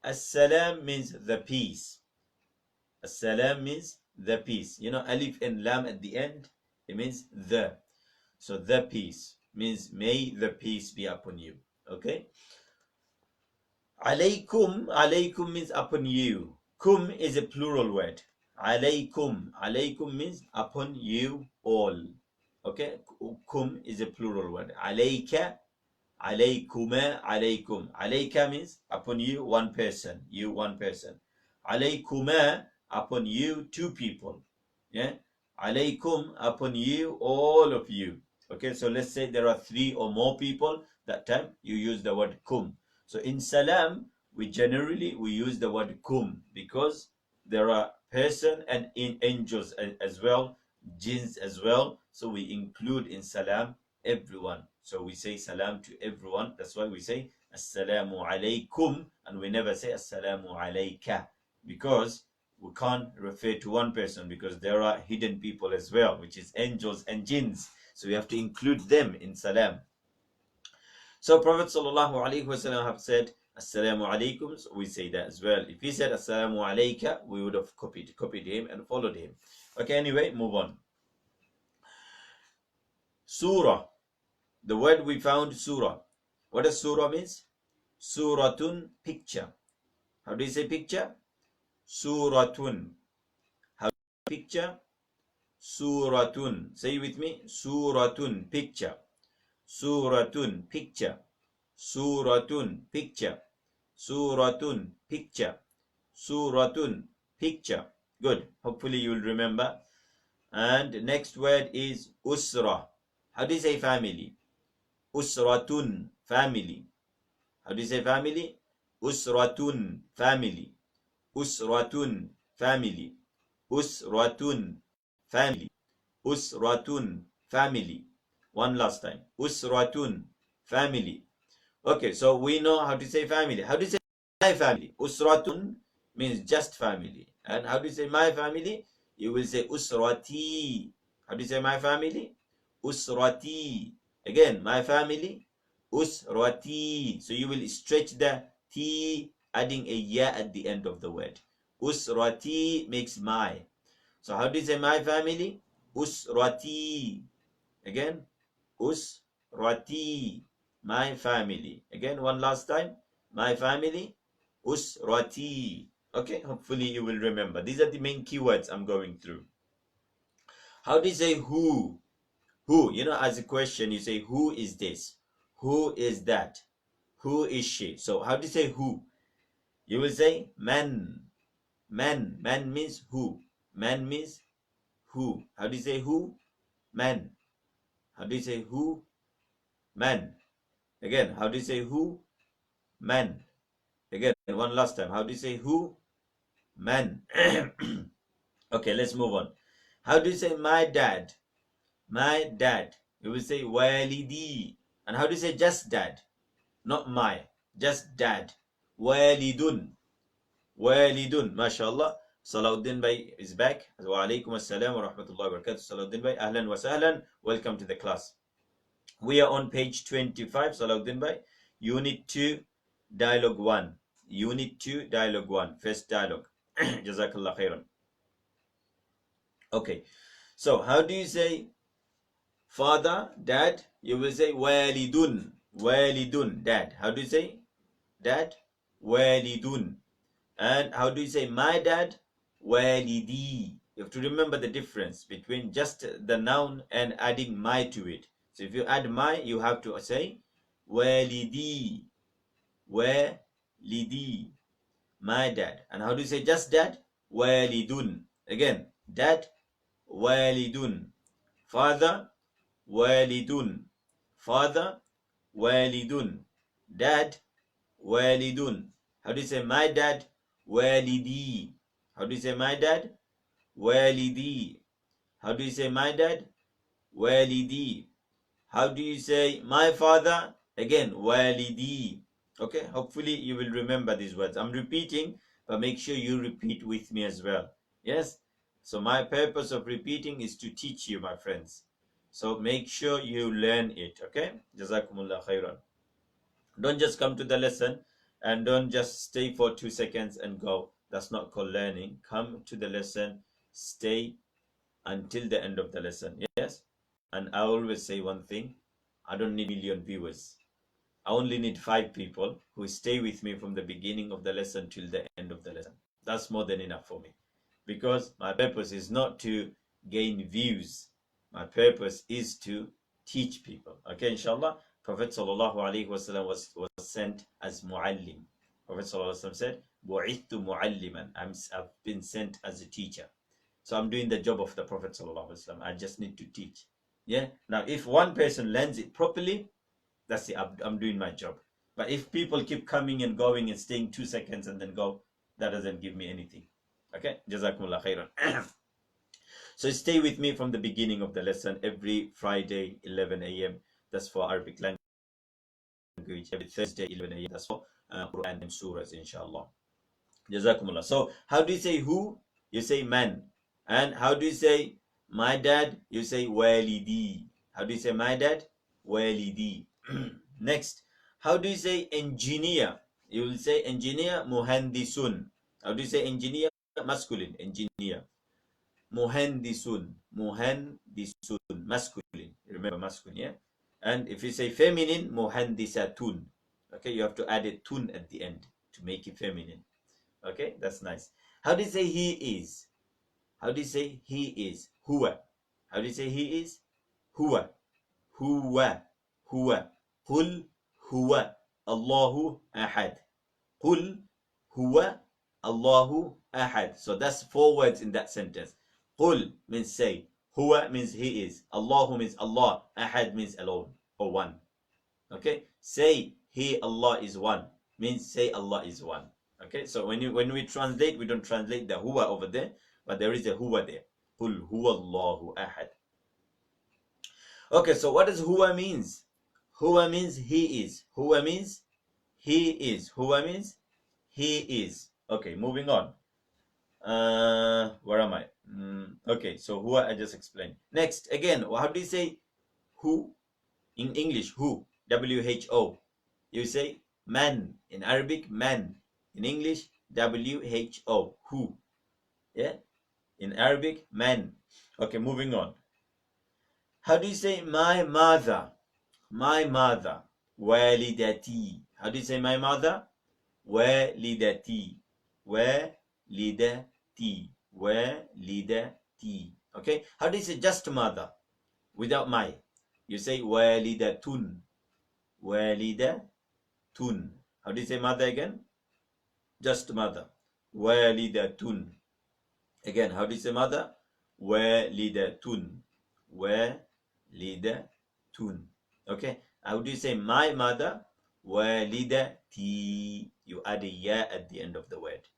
As-salam means the peace. As-salam means the peace. You know, alif and lam at the end, it means the. So the peace means may the peace be upon you. Okay? Alaykum, alaykum means upon you. Kum is a plural word. Alaykum, alaykum means upon you all. Okay? Kum is a plural word. Alayka, alaykuma, alaykum. Alayka means upon you, one person. You, one person. Alaykuma, upon you, two people. Yeah? Alaykum, upon you, all of you. Okay, so let's say there are three or more people. That time you use the word kum. So in salam, we use the word kum because there are person and in angels as well, jinns as well. So we include in salam everyone. So we say salam to everyone. That's why we say assalamu alaykum and we never say assalamu alayka because we can't refer to one person because there are hidden people as well, which is angels and jinns. So we have to include them in salam. So Prophet sallallahu alaihi wasallam have said assalamu alaikum. So we say that as well. If he said assalamu alayka, we would have copied him and followed him. Okay, anyway, move on. Surah. The word we found, surah. What does surah means? Suratun, picture. How do you say picture? Suratun. How do you say picture? Suratun. Say with me. Suratun, picture. Suratun, picture. Suratun, picture. Suratun, picture. Suratun, picture. Good. Hopefully you will remember. And next word is usra. How do you say family? Usratun, family. How do you say family? Usratun, family. Usratun, family. Usratun, family. Usratun, family. One last time. Usratun, family. Okay, so we know how to say family. How do you say my family? Usratun means just family. And how do you say my family? You will say usrati. How do you say my family? Usrati. Again, my family. Usrati. So you will stretch the T, adding a ya at the end of the word. Usrati makes my. So how do you say my family? Usrati. Again, usrati. My family. Again, one last time. My family. Usrati. Okay, hopefully you will remember. These are the main keywords I'm going through. How do you say who? Who? You know, as a question, you say, who is this? Who is that? Who is she? So how do you say who? You will say man. Man. Man means who. Man means who. How do you say who? Man. How do you say who? Man. Again, how do you say who? Man. Again, one last time. How do you say who? Man. Okay, let's move on. How do you say my dad? My dad. You will say walidi. And how do you say just dad? Not my. Just dad. Walidun. Walidun. MashaAllah. Salahuddin Bhai is back. Wa alaikum assalam wa rahmatullahi wa barakatuh. Salahuddin Bhai, ahlan wa sahlan. Welcome to the class. We are on page 25, Salahuddin Bhai. Unit 2, Dialogue 1. Unit 2, Dialogue 1. First dialogue. Jazakallah khairan. Okay. So, how do you say father, dad? You will say walidun. Walidun, dad. How do you say dad? Walidun. And how do you say my dad? Walidi. You have to remember the difference between just the noun and adding my to it. So if you add my, you have to say walidi. Walidi. My dad. And how do you say just dad? Walidun. Again, dad, walidun. Father, walidun. Father, walidun. Dad, walidun. How do you say my dad? Walidi. How do you say my dad? Walidi. How do you say my dad? Walidi. How do you say my father? Again, walidi. Okay, hopefully you will remember these words. I'm repeating, but make sure you repeat with me as well. Yes? So my purpose of repeating is to teach you, my friends. So make sure you learn it, okay? Jazakumullah khairan. Don't just come to the lesson and don't just stay for 2 seconds and go. That's not called learning. Come to the lesson, stay until the end of the lesson. Yes? And I always say one thing, I don't need million viewers. I only need 5 people who stay with me from the beginning of the lesson till the end of the lesson. That's more than enough for me. Because my purpose is not to gain views. My purpose is to teach people. Okay, inshallah. Prophet sallallahu alaihi wasallam was sent as muallim. Prophet sallallahu alaihi wasallam said, "Bu'ithtu mualliman." I've been sent as a teacher. So I'm doing the job of the Prophet sallallahu alaihi wasallam. I just need to teach. Yeah. Now, if one person learns it properly, that's it. I'm doing my job. But if people keep coming and going and staying 2 seconds and then go, that doesn't give me anything. Okay? Jazakumullah khairan. So stay with me from the beginning of the lesson every Friday, 11 a.m. That's for Arabic language. Every Thursday, 11 a.m. That's for Quran and surahs, inshallah. Jazakumullah. So how do you say who? You say man. And how do you say my dad? You say walidi. How do you say my dad? Walidi. Next, how do you say engineer? You will say engineer, muhandisun. How do you say engineer? Masculine, engineer. Muhandisun, muhandisun, masculine. Remember masculine, yeah? And if you say feminine, muhandisatun. Okay, you have to add a tun at the end to make it feminine. Okay, that's nice. How do you say he is? How do you say he is? Huwa. How do you say he is? Huwa. Huwa. Huwa. Qul huwa Allahu ahad. Qul huwa Allahu ahad. So that's 4 words in that sentence. Qul means say. Huwa means he is. Allahu means Allah. Ahad means alone or one. Okay? Say he, Allah is one. Means say Allah is one. Okay? So when we translate, we don't translate the huwa over there, but there is a huwa there. Qul huwa Allahu ahad. Okay, so what does huwa means? Huwa means he is. Huwa means he is. Huwa means he is. Okay, moving on. Where am I? Okay, so huwa I just explained. Next, again, how do you say who? In English, who? W-H-O. You say man. In Arabic, man. In English, W-H-O. Who? Yeah? In Arabic, man. Okay, moving on. How do you say my mother? My mother. Walidati. How do you say my mother? Walidati. Walidati. Walidati. Okay? How do you say just mother? Without my. You say walidatun. Walidatun. How do you say mother again? Just mother. Walidatun. Again, how do you say mother? Walidatun. Walidatun. Okay? How do you say my mother? Walidati. You add a ya at the end of the word.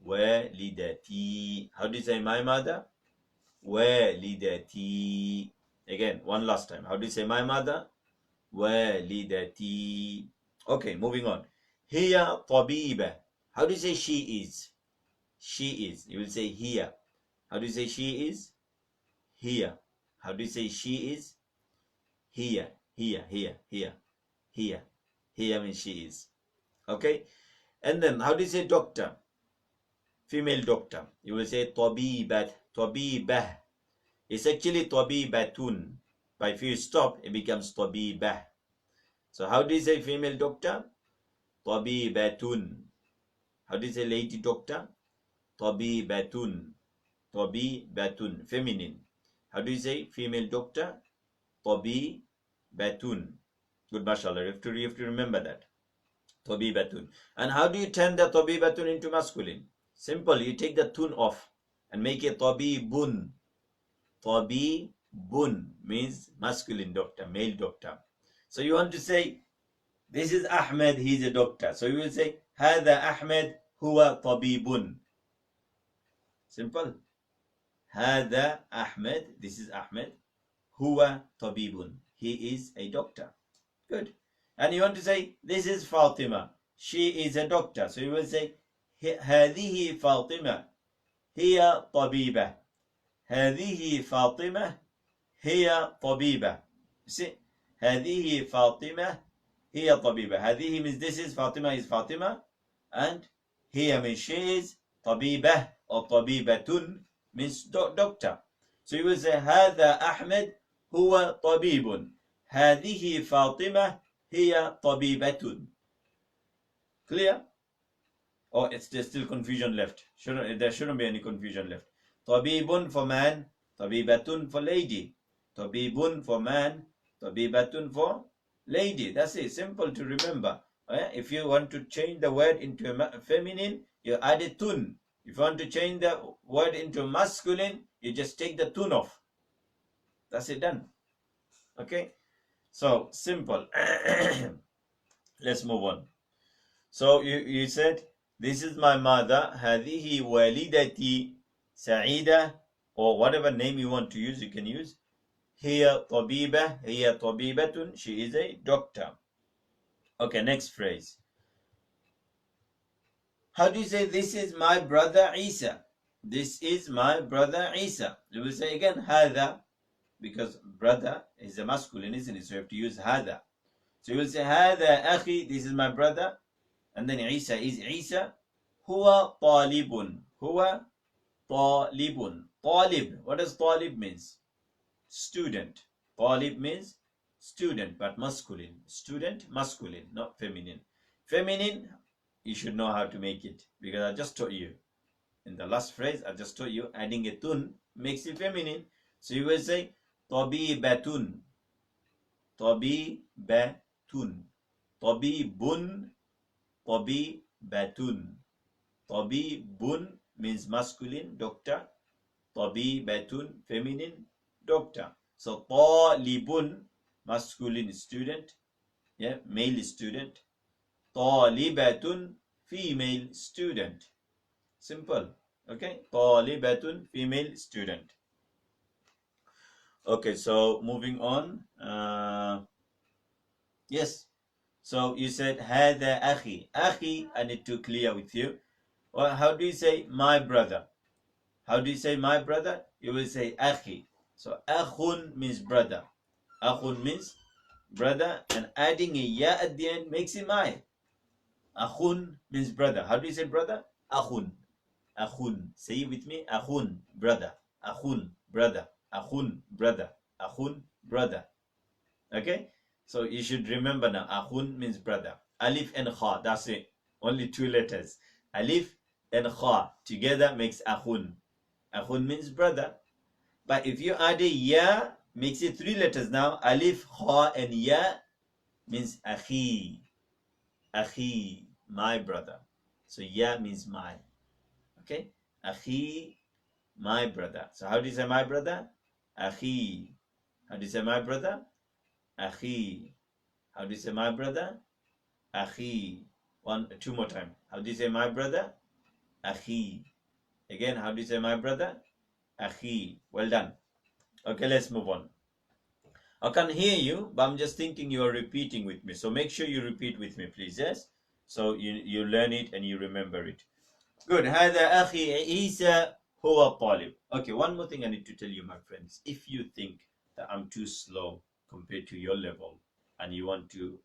Walidati. How do you say my mother? Walidati. Again, one last time. How do you say my mother? Walidati. Okay, moving on. Hiya tabiba. How do you say she is? She is. You will say here. How do you say she is? Here. How do you say she is? Here. Here. Here. Here. Here. Here means she is. Okay? And then how do you say doctor? Female doctor. You will say tabibat. Tabibah. It's actually tabibatun. But if you stop, it becomes tabibah. So how do you say female doctor? Tabibatun. How do you say lady doctor? Tabibatun. Tabibatun. Feminine. How do you say female doctor? Tabibatun. Good, mashallah. You have to remember that. Tabibatun. And how do you turn the tabibatun into masculine? Simple. You take the tun off and make it tabibun. Tabibun means masculine doctor, male doctor. So you want to say, this is Ahmed, he's a doctor. So you will say, هذا أحمد هو طبيب. Simple. هذا أحمد, this is Ahmed, هو طبيب. He is a doctor. Good. And you want to say, this is Fatima, she is a doctor. So you will say, هذه فاطمة هي طبيبة. هذه فاطمة هي طبيبة. You see, هذه فاطمة هي طبيبة. هذه means this is Fatima is Fatima, and here means she is طبيبة or طبيبة means doctor. So you will say هذا أحمد هو طبيب. هذه فاطمة هي طبيبة. Clear? Or it's there's still confusion left. There shouldn't be any confusion left. طبيب for man, طبيبة for lady. طبيب for man, طبيبة for lady. That's it. Simple to remember. If you want to change the word into a feminine, you add a tun. If you want to change the word into masculine, you just take the tun off. That's it, done. Okay? So, simple. Let's move on. So, you said, this is my mother. هذه والدتي سعيدة, or whatever name you want to use, you can use. هي طبيبة. هي طبيبة. She is a doctor. Okay, next phrase. How do you say, this is my brother Isa? This is my brother Isa. You will say again, هذا, because brother is a masculine, isn't it? So you have to use هذا. So you will say, هذا أخي, this is my brother. And then Isa is Isa. هو طالب. هو طالب. طالب. What does طالب means? Student. طالب means student, but masculine. Student, masculine, not feminine. Feminine, you should know how to make it, because I just taught you. In the last phrase, I just taught you adding a tun makes it feminine. So you will say طبيبة. طبيبة. طبيب. طبيبة. طبيب means masculine, doctor. طبيبة, feminine, doctor. So طالب, masculine student, yeah, male student. طالبة, female student. Simple. Okay, طالبة, female student. Okay, so moving on. Yes. So you said هذا أخي. أخي, I need to clear with you. Well, how do you say my brother? How do you say my brother? You will say أخي. So أخٌ means brother. أخٌ means brother, and adding a ya at the end makes it my. أخٌ means brother. How do you say brother? أخٌ. أخٌ. Say it with me. أخٌ, brother. أخٌ, brother. أخٌ, brother. أخٌ, brother. Okay? So you should remember now. أخٌ means brother. Alif and kha. That's it. Only 2 letters. Alif and kha together makes أخٌ. أخٌ means brother. But if you add a ya, makes it 3 letters now. Alif, kha, and ya means akhi. Akhi, my brother. So ya means my. Okay? Akhi, my brother. So how do you say my brother? Akhi. How do you say my brother? Akhi. How do you say my brother? Akhi. Two more times. How do you say my brother? Akhi. Again, how do you say my brother? Akhi. Well done. Okay, let's move on. I can hear you, but I'm just thinking you are repeating with me. So make sure you repeat with me, please. Yes? So you learn it and you remember it. Good. هذا أخي عيسى هو الطالب. Okay, one more thing I need to tell you, my friends. If you think that I'm too slow compared to your level and you want to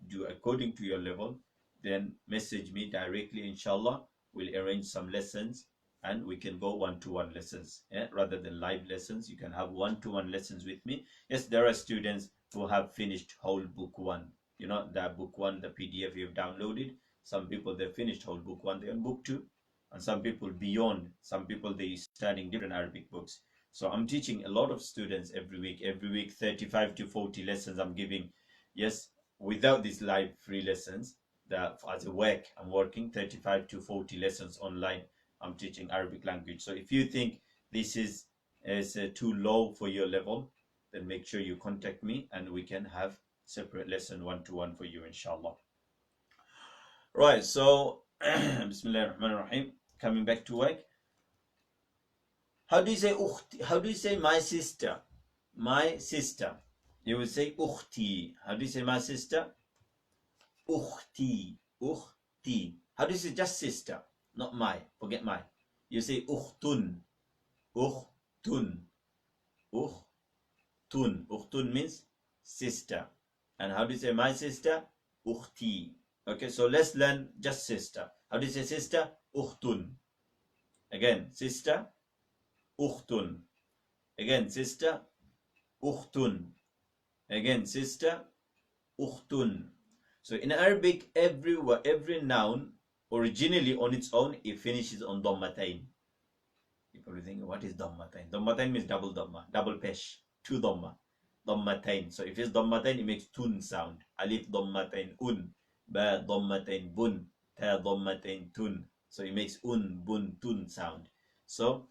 do according to your level, then message me directly, inshallah. We'll arrange some lessons and we can go one-to-one lessons, rather than live lessons. You can have one-to-one lessons with me. Yes, there are students who have finished whole book 1. You know, that book 1, the PDF you've downloaded. Some people, they finished whole book 1, they're on book 2. And some people beyond. Some people, they studying different Arabic books. So I'm teaching a lot of students every week. Every week, 35 to 40 lessons I'm giving. Yes, without these live free lessons, that as a work, I'm working 35 to 40 lessons online. I'm teaching Arabic language. So if you think this is too low for your level, then make sure you contact me and we can have separate lesson one-to-one for you, inshallah. Right, so Bismillah ar-Rahman ar-Rahim. Coming back to work. How do you say ukhti? How do you say my sister? My sister. You will say ukhti. How do you say my sister? Ukhti. Ukhti. How do you say just sister? Not my. Forget my. You say ukhtun. Ukhtun. Ukhtun means sister. And how do you say my sister? Ukhti. Okay, so let's learn just sister. How do you say sister? Ukhtun. Again, sister, ukhtun. Again, sister, ukhtun. Again, sister, ukhtun. So in Arabic, every noun originally on its own, it finishes on dhammatain. You probably think, what is dhammatain? Dhammatain means double dhamma, double pesh, two dhamma. Dhammatain. So if it's dhammatain, it makes tun sound. Alif dhammatain un, ba dhammatain bun, ta dhammatain tun. So it makes un, bun, tun sound. So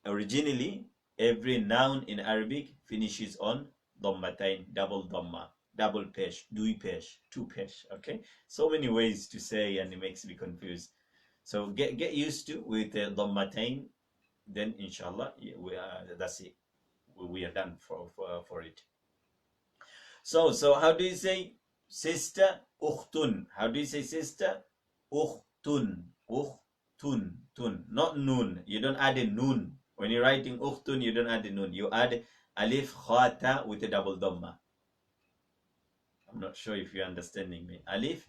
originally, every noun in Arabic finishes on dhammatain, double dhamma, double pesh, dui pesh, two pesh. Okay, so many ways to say, and it makes me confused. So get used to with the dhammatain, then inshallah that's it. We are done for it. So how do you say sister? Ukhtun. How do you say sister? Ukhtun. Ukhtun. Tun. Not nun. You don't add a nun. When you're writing ukhtun, you don't add a nun. You add alif khata with a double dhamma. I'm not sure if you're understanding me. Alif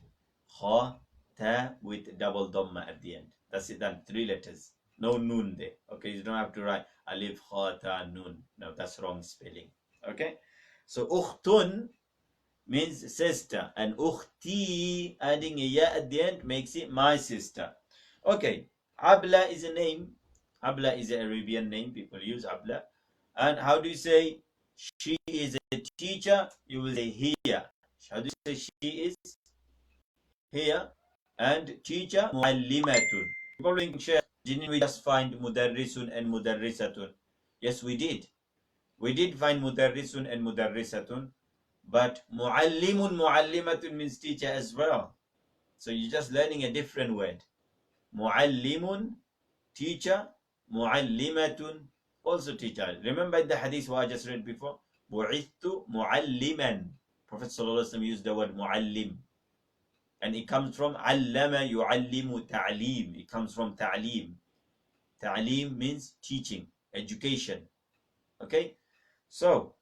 khata with double dhamma at the end. That's it done. 3 letters. No nun there. Okay, you don't have to write alif khata nun. No, that's wrong spelling. Okay, so ukhtun means sister, and ukhti, adding a ya at the end, makes it my sister. Okay, Abla is a name. Abla is an Arabian name. People use Abla. And how do you say she is a teacher? You will say here. How do you say she is? Here. And teacher, muallimatun. People think, Shaykh, didn't we just find mudarrisun and mudarrisatun? Yes, we did. We did find mudarrisun and mudarrisatun, but muallimun, muallimatun means teacher as well. So you're just learning a different word. Muallimun, teacher, muallimatun, also teacher. Remember the hadith what I just read before? Bu'ithtu mualliman. Prophet ﷺ used the word muallim. And it comes from allama yu'allimu ta'lim. It comes from ta'lim. Ta'lim means teaching, education. Okay? So,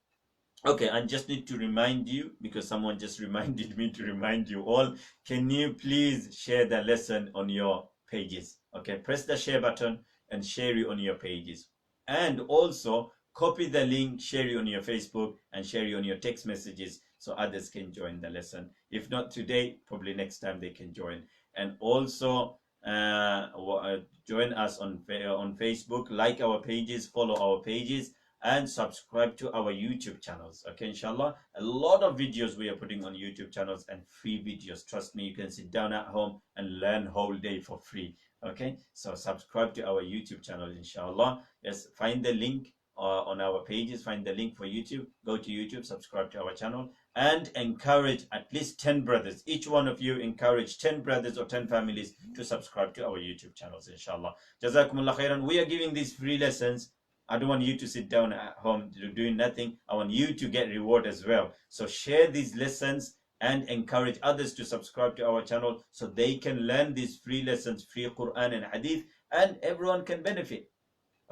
okay, I just need to remind you, because someone just reminded me to remind you all, can you please share the lesson on your pages? Okay, press the share button and share it on your pages. And also copy the link, share it on your Facebook, and share it on your text messages so others can join the lesson. If not today, probably next time they can join. And also join us on Facebook, like our pages, follow our pages, and subscribe to our YouTube channels. Okay, inshallah, a lot of videos we are putting on YouTube channels, and free videos. Trust me, you can sit down at home and learn whole day for free. Okay, so subscribe to our YouTube channel, inshallah. Yes, find the link on our pages, find the link for YouTube, go to YouTube, subscribe to our channel, and encourage at least 10 brothers. Each one of you encourage 10 brothers or 10 families to subscribe to our YouTube channels, inshallah. Jazakumullah khairan. We are giving these free lessons. I don't want you to sit down at home doing nothing. I want you to get reward as well. So share these lessons and encourage others to subscribe to our channel so they can learn these free lessons, free Quran and Hadith, and everyone can benefit.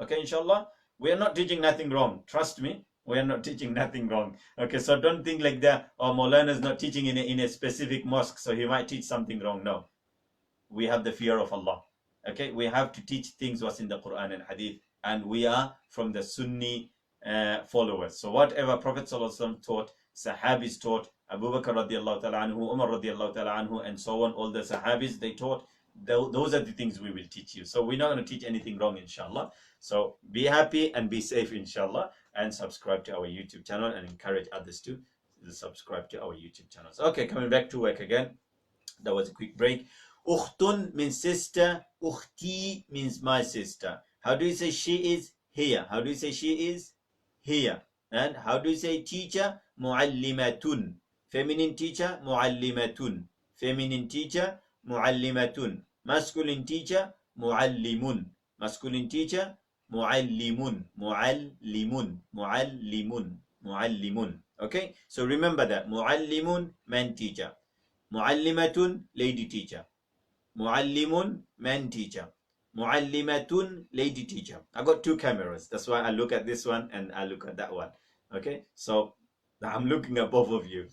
Okay, inshallah. We are not teaching nothing wrong. Trust me, we are not teaching nothing wrong. Okay, so don't think like that, oh, Maulana is not teaching in a specific mosque, so he might teach something wrong. No. We have the fear of Allah. Okay, we have to teach things what's in the Quran and Hadith, and we are from the Sunni followers. So whatever Prophet ﷺ taught, Sahabis taught, Abu Bakr radiallahu ta'ala anhu, Umar radiallahu ta'ala anhu, and so on, all the Sahabis, they taught, those are the things we will teach you. So we're not going to teach anything wrong, inshallah. So be happy and be safe, inshallah, and subscribe to our YouTube channel and encourage others to subscribe to our YouTube channels. Okay, coming back to work again. That was a quick break. Ukhtun means sister. Ukhti means my sister. How do you say she is? Here. How do you say she is? Here. And how do you say teacher? Muallimatun. Feminine teacher? Muallimatun. Feminine teacher? Muallimatun. Masculine teacher? Muallimun. Masculine teacher? Muallimun. Muallimun. Muallimun. Muallimun. Okay? So remember that. Muallimun, man teacher. Muallimatun, lady teacher. Muallimun, man teacher. Muallimatun, lady teacher. I got 2 cameras. That's why I look at this one and I look at that one. Okay, so I'm looking at both of you.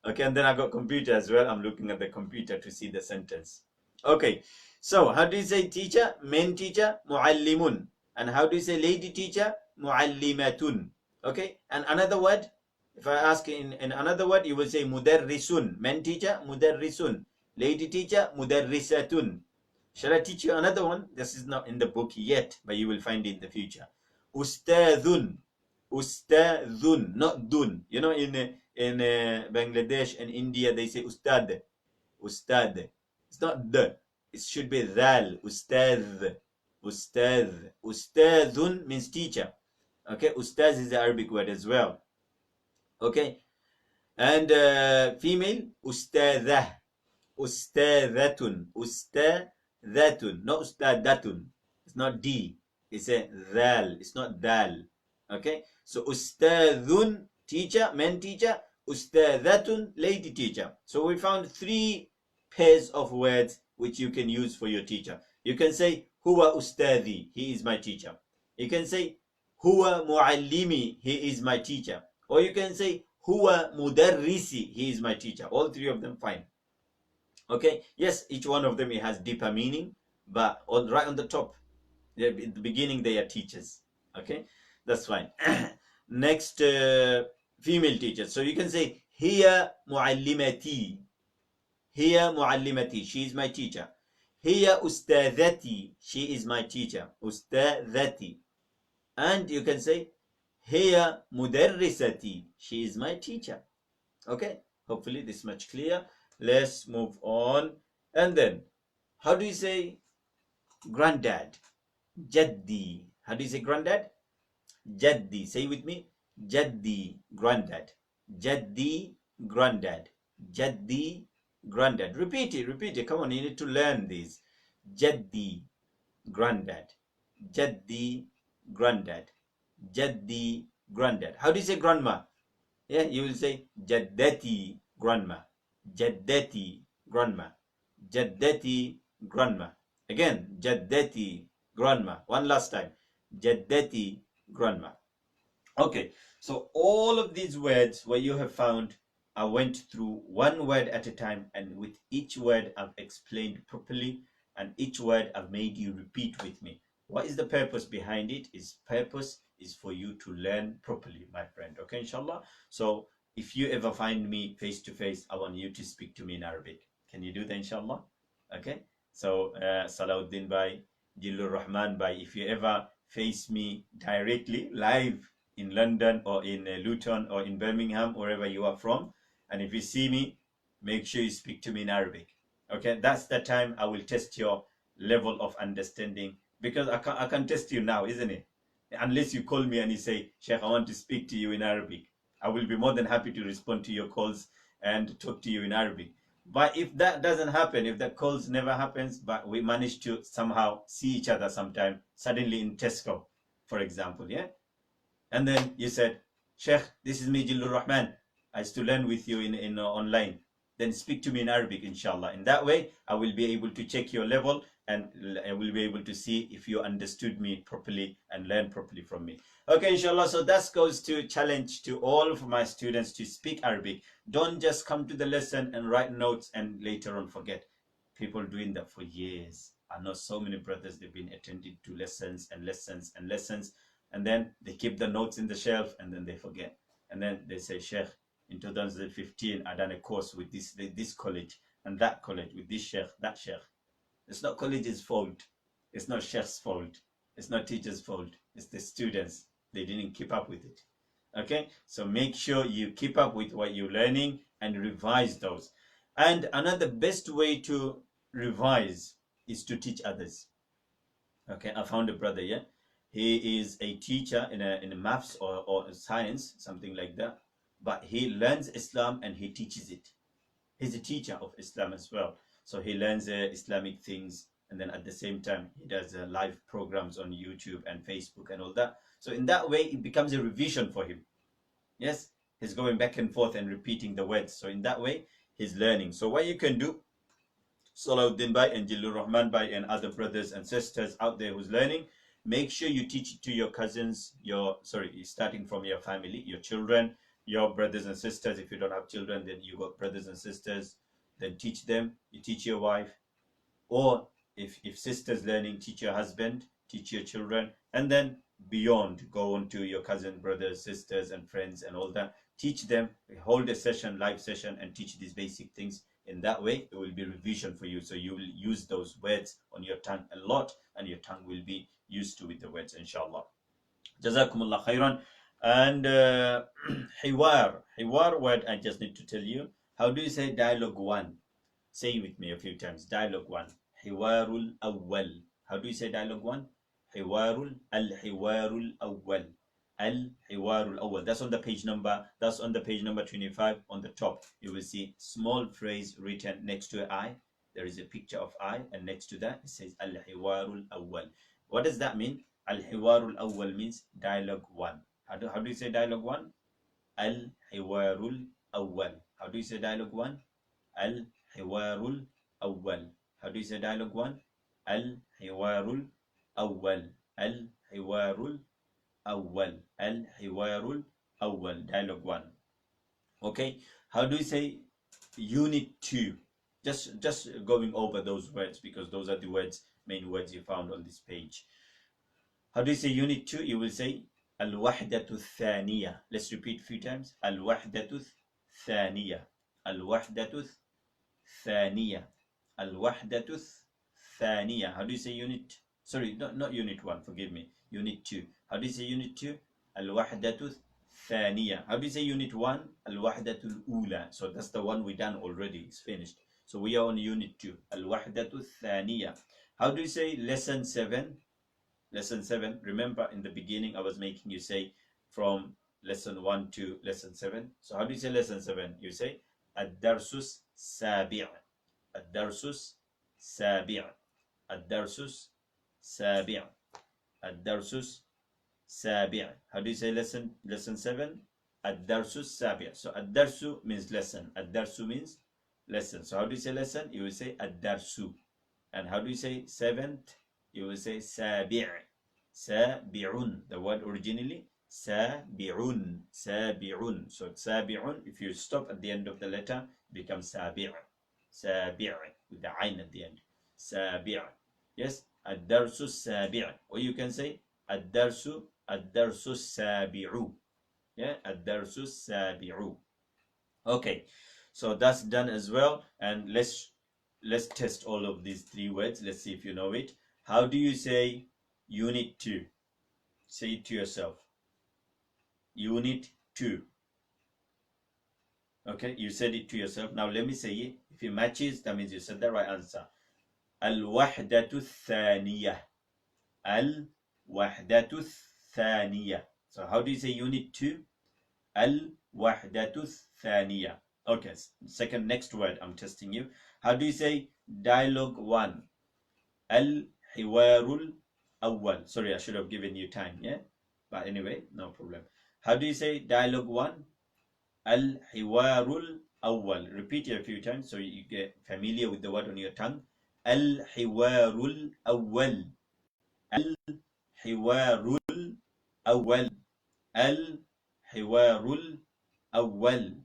Okay, and then I got computer as well. I'm looking at the computer to see the sentence. Okay, so how do you say teacher? Men teacher, muallimun. And how do you say lady teacher? Muallimatun. Okay, and another word, if I ask in another word, you will say mudarrisun. Men teacher, mudarrisun. Lady teacher, mudarrisatun. Shall I teach you another one? This is not in the book yet, but you will find it in the future. Ustadhun. Ustadhun, not dun. You know, in Bangladesh and India, they say ustad. Ustad. It's not the. It should be dhal. Ustadh. Ustadh. Ustadhun means teacher. Okay, ustaz is the Arabic word as well. Okay, and female, ustadhah. Ustadhatun. Ustadhatun. Not ustadatun. It's not D. It's a dhal. It's not dal. Okay? So ustadhun, teacher, men teacher. Ustadhatun, lady teacher. So we found three pairs of words which you can use for your teacher. You can say, huwa ustadhi. He is my teacher. You can say, huwa muallimi. He is my teacher. Or you can say, huwa mudarrisi. He is my teacher. All three of them fine. Okay, yes, each one of them it has deeper meaning, but right on the top, at the beginning, they are teachers. Okay, that's fine. Next, female teachers. So you can say, hiya muallimati. Hiya muallimati. She is my teacher. Hiya ustadhati. She is my teacher. Ustadhati. And you can say, hiya mudarrisati. She is my teacher. Okay, hopefully this much clear. Let's move on. And then, how do you say granddad? Jaddi. How do you say granddad? Jaddi. Say with me. Jaddi, granddad. Jaddi, granddad. Jaddi, granddad. Repeat it, repeat it. Come on, you need to learn this. Jaddi, granddad. Jaddi, granddad. Jaddi, granddad. How do you say grandma? Yeah, you will say jaddati, grandma. Jaddati, grandma. Jaddati, grandma. Again, jaddati, grandma. One last time. Jaddati, grandma. Okay, so all of these words where you have found, I went through one word at a time, and with each word I've explained properly, and each word I've made you repeat with me. What is the purpose behind it? Purpose is for you to learn properly, my friend. Okay, inshallah. So if you ever find me face to face, I want you to speak to me in Arabic. Can you do that, inshallah? Okay. So Salauddin Bhai, Jillur Rahman Bhai, if you ever face me directly live in London or in Luton or in Birmingham, wherever you are from, and if you see me, make sure you speak to me in Arabic. Okay, that's the time I will test your level of understanding, because I can test you now, isn't it? Unless you call me and you say, Sheikh, I want to speak to you in Arabic. I will be more than happy to respond to your calls and talk to you in Arabic. But if that doesn't happen, if the calls never happens, but we manage to somehow see each other sometime, suddenly in Tesco, for example, yeah? And then you said, Sheikh, this is me, Jillur Rahman. I used to learn with you in online. Then speak to me in Arabic, inshallah. In that way, I will be able to check your level, and I will be able to see if you understood me properly and learn properly from me. Okay, inshallah. So that goes to challenge to all of my students to speak Arabic. Don't just come to the lesson and write notes and later on forget. People doing that for years. I know so many brothers, they've been attending to lessons and lessons and lessons, and then they keep the notes in the shelf and then they forget. And then they say, Sheikh, in 2015, I done a course with this college and that college, with this Sheikh, that Sheikh. It's not college's fault. It's not Sheikh's fault. It's not teacher's fault. It's the students. They didn't keep up with it. Okay? So make sure you keep up with what you're learning and revise those. And another best way to revise is to teach others. Okay, I found a brother, yeah? He is a teacher in a maths or science, something like that. But he learns Islam and he teaches it. He's a teacher of Islam as well. So he learns Islamic things, and then at the same time, he does live programs on YouTube and Facebook and all that. So in that way, it becomes a revision for him. Yes, he's going back and forth and repeating the words. So in that way, he's learning. So what you can do, Salauddin Bhai and Jillur Rahman Bhai and other brothers and sisters out there who's learning, make sure you teach it to your cousins, starting from your family, your children, your brothers and sisters. If you don't have children, then you got brothers and sisters, then teach them. You teach your wife, or if sisters learning, teach your husband, teach your children, and then beyond, go on to your cousin, brothers, sisters, and friends, and all that. Teach them, hold a session, live session, and teach these basic things. In that way, it will be revision for you, so you will use those words on your tongue a lot, and your tongue will be used to with the words, inshallah. Jazakumullah khairan. And hiwar word, I just need to tell you, how do you say dialogue one? Say with me a few times. Dialogue one. Hiwarul awwal. How do you say dialogue one? Hiwarul awwal. Hiwarul awwal. That's on the page number. That's on the page number 25 on the top. You will see small phrase written next to an I. There is a picture of I, and next to that it says hiwarul awwal. What does that mean? Hiwarul awwal means dialogue one. How do you say dialogue one? Hiwarul awwal. How do you say dialogue one? الحوار الأول. How do you say dialogue one? الحوار الأول. الحوار الأول. الحوار الأول. Dialogue one. Okay. How do you say unit 2? Just going over those words, because those are the main words you found on this page. How do you say unit 2? You will say الوحدة الثانية. Let's repeat a few times. الوحدة الثانية. الوحدة الثانية. الوحدة الثانية. How do you say unit? Sorry, not unit 1, forgive me. Unit 2. How do you say unit 2? الوحدة الثانية. How do you say unit 1? الوحدة الأولى. So that's the one we done already. It's finished. So we are on unit 2. الوحدة الثانية. How do you say lesson 7? Lesson 7. Remember in the beginning I was making you say from lesson 1 to lesson 7. So how do you say lesson 7? You say الدرس السابع. الدرس السابع. الدرس السابع. الدرس السابع. How do you say lesson 7? الدرس السابع. So الدرس means lesson. الدرس means lesson. So how do you say lesson? You will say الدرس. And how do you say seventh? You will say سابع. سابع. The word originally سابع. سابع. So سابع, if you stop at the end of the letter, it becomes سابع. سابع with the عين at the end. سابع. Yes, الدرس السابع. Or you can say الدرس السابع. Yeah, الدرس السابع. Okay, so that's done as well. And let's test all of these 3 words. Let's see if you know it. How do you say unit 2? Say it to yourself. Unit 2. Okay, you said it to yourself. Now let me say it. If it matches, that means you said the right answer. الوحدة الثانية. الوحدة الثانية. So how do you say unit 2? الوحدة الثانية. Okay, next word I'm testing you. How do you say dialogue 1? الحوار الأول. Sorry, I should have given you time, yeah? But anyway, no problem. How do you say dialogue 1? الحوار الأول. Repeat it a few times so you get familiar with the word on your tongue. الحوار الأول. الحوار الأول. الحوار الأول.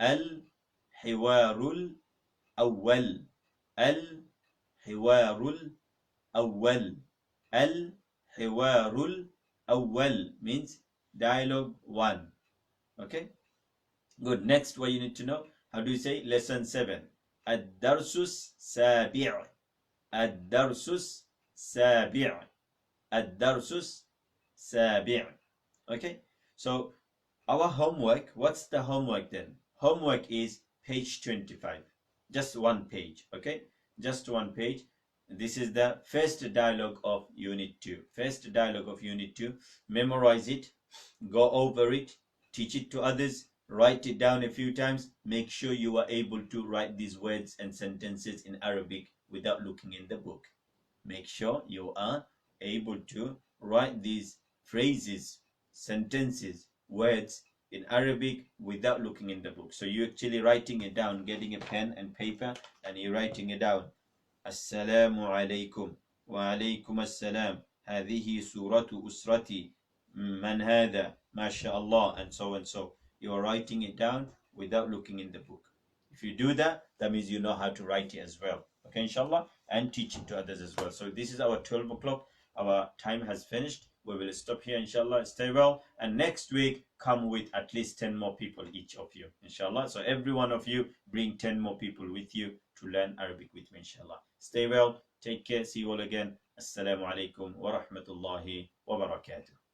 الحوار الأول. الحوار الأول. الحوار الأول means dialogue 1. Okay? Good. Next, what you need to know, how do you say lesson 7? الدرس السابع. الدرس السابع. الدرس السابع. Okay? So, our homework, what's the homework then? Homework is page 25. Just one page, okay? Just one page. This is the first dialogue of Unit 2. First dialogue of Unit 2. Memorize it, go over it, teach it to others, write it down a few times. Make sure you are able to write these words and sentences in Arabic without looking in the book. Make sure you are able to write these phrases, sentences, words in Arabic without looking in the book. So you're actually writing it down, getting a pen and paper, and you're writing it down. Assalamu alaikum. Wa alaikum assalam. هذه سورة أسرتي من هذا ما شاء Allah, and so and so. You are writing it down without looking in the book. If you do that, that means you know how to write it as well. Okay, inshallah, and teach it to others as well. So this is our 12 o'clock. Our time has finished. We will stop here, inshallah. Stay well. And next week, come with at least 10 more people, each of you, inshallah. So every one of you, bring 10 more people with you to learn Arabic with me, inshallah. Stay well. Take care. See you all again. Assalamu alaikum wa rahmatullahi wa barakatuh.